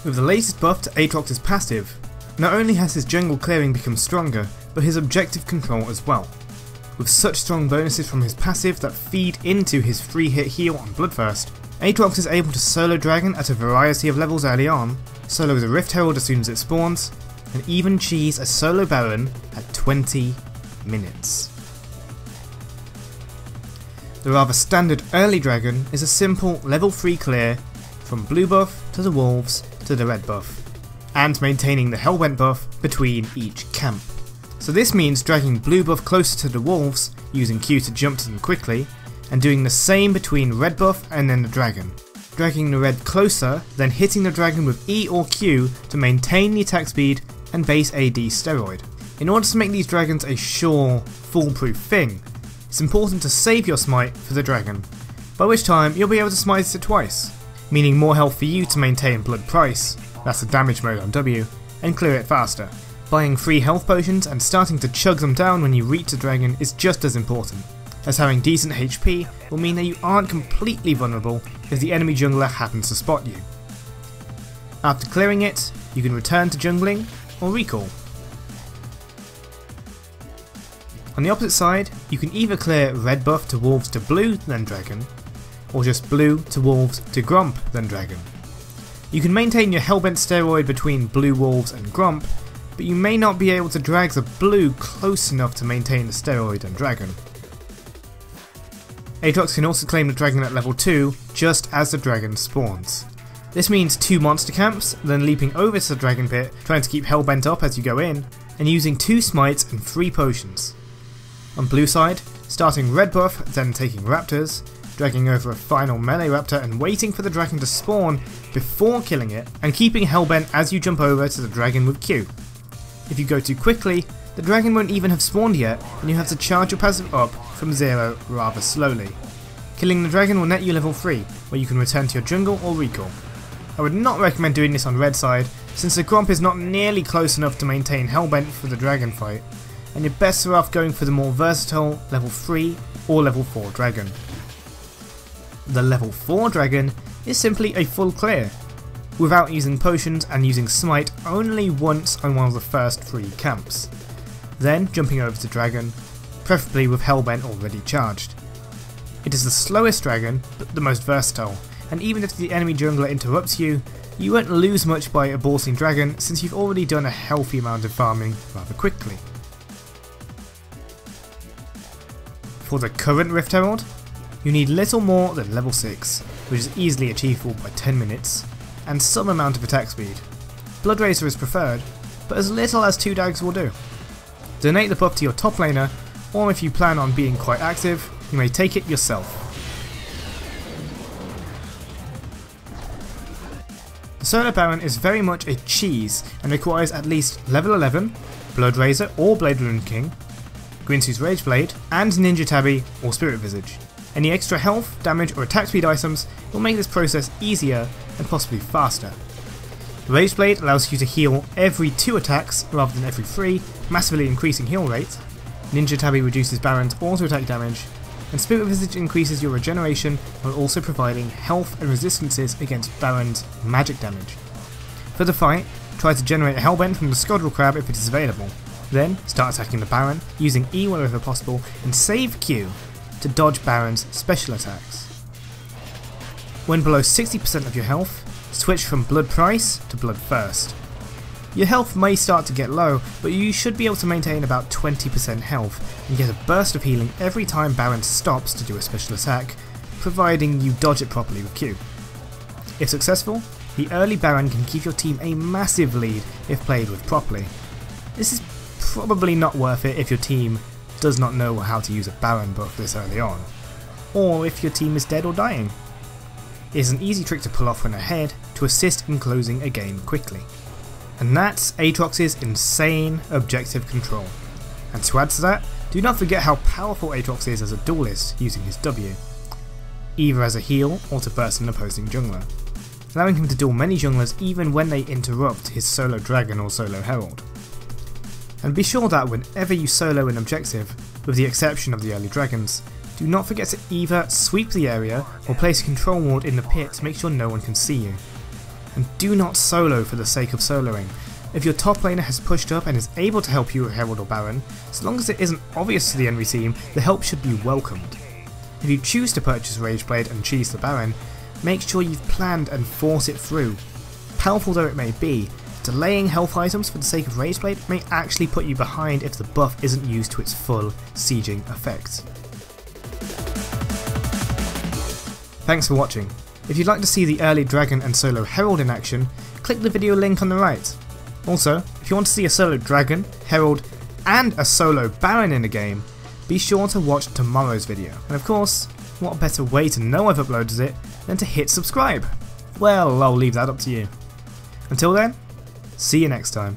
With the latest buff to Aatrox's passive, not only has his jungle clearing become stronger, but his objective control as well. With such strong bonuses from his passive that feed into his free hit heal on Bloodlust, Aatrox is able to solo Dragon at a variety of levels early on, solo the Rift Herald as soon as it spawns, and even cheese a solo Baron at 20 minutes. The rather standard early Dragon is a simple level 3 clear from blue buff to the wolves to the red buff, and maintaining the Hellbent buff between each camp. So this means dragging blue buff closer to the wolves, using Q to jump to them quickly, and doing the same between red buff and then the dragon. Dragging the red closer, then hitting the dragon with E or Q to maintain the attack speed and base AD steroid. In order to make these dragons a sure, foolproof thing, it's important to save your smite for the dragon, by which time you'll be able to smite it twice, meaning more health for you to maintain blood price, that's the damage mode on W, and clear it faster. Buying free health potions and starting to chug them down when you reach the dragon is just as important, as having decent HP will mean that you aren't completely vulnerable if the enemy jungler happens to spot you. After clearing it, you can return to jungling or recall. On the opposite side, you can either clear red buff to wolves to blue then dragon, or just blue to wolves to grump then dragon. You can maintain your Hellbent steroid between blue wolves and grump, but you may not be able to drag the blue close enough to maintain the steroid and dragon. Aatrox can also claim the dragon at level 2 just as the dragon spawns. This means 2 monster camps, then leaping over to the dragon pit, trying to keep Hellbent up as you go in, and using 2 smites and 3 potions. On blue side, starting red buff, then taking raptors, dragging over a final melee raptor and waiting for the dragon to spawn before killing it, and keeping Hellbent as you jump over to the dragon with Q. If you go too quickly, the dragon won't even have spawned yet and you have to charge your passive up from 0 rather slowly. Killing the dragon will net you level 3, where you can return to your jungle or recall. I would not recommend doing this on red side, since the grump is not nearly close enough to maintain Hellbent for the dragon fight, and you're better off going for the more versatile level 3 or level 4 dragon. The level 4 dragon is simply a full clear, without using potions and using smite only once on one of the first 3 camps. Then jumping over to dragon, preferably with Hellbent already charged. It is the slowest dragon, but the most versatile, and even if the enemy jungler interrupts you, you won't lose much by aborting dragon since you've already done a healthy amount of farming rather quickly. For the current Rift Herald, you need little more than level 6, which is easily achievable by 10 minutes, and some amount of attack speed. Bloodraiser is preferred, but as little as 2 dags will do. Donate the buff to your top laner, or if you plan on being quite active, you may take it yourself. The solo Baron is very much a cheese and requires at least level 11, Bloodraiser or Blade Rune King, Quints' Rage Blade, and Ninja Tabby or Spirit Visage. Any extra health, damage or attack speed items will make this process easier and possibly faster. Rage Blade allows you to heal every 2 attacks rather than every 3, massively increasing heal rate. Ninja Tabby reduces Baron's auto attack damage, and Spirit Visage increases your regeneration while also providing health and resistances against Baron's magic damage. For the fight, try to generate a Hellbent from the Scoundrel Crab if it is available. Then start attacking the Baron, using E wherever possible, and save Q to dodge Baron's special attacks. When below 60% of your health, switch from Blood Price to Blood First. Your health may start to get low, but you should be able to maintain about 20% health and get a burst of healing every time Baron stops to do a special attack, providing you dodge it properly with Q. If successful, the early Baron can give your team a massive lead if played with properly. This is probably not worth it if your team does not know how to use a Baron buff this early on, or if your team is dead or dying. It is an easy trick to pull off when ahead to assist in closing a game quickly. And that's Aatrox's insane objective control. And to add to that, do not forget how powerful Aatrox is as a duelist using his W, either as a heal or to burst an opposing jungler, allowing him to duel many junglers even when they interrupt his solo dragon or solo herald. And be sure that whenever you solo an objective, with the exception of the early dragons, do not forget to either sweep the area or place a control ward in the pit to make sure no one can see you. and do not solo for the sake of soloing. If your top laner has pushed up and is able to help you with Herald or Baron, as long as it isn't obvious to the enemy team, the help should be welcomed. If you choose to purchase Rageblade and cheese the Baron, make sure you've planned and thought it through. Powerful though it may be, delaying health items for the sake of Rageblade may actually put you behind if the buff isn't used to its full sieging effect. Thanks for watching. If you'd like to see the early Dragon and solo Herald in action, click the video link on the right. Also, if you want to see a solo Dragon, Herald, and a solo Baron in a game, be sure to watch tomorrow's video. And of course, what better way to know I've uploaded it than to hit subscribe? Well, I'll leave that up to you. Until then, see you next time.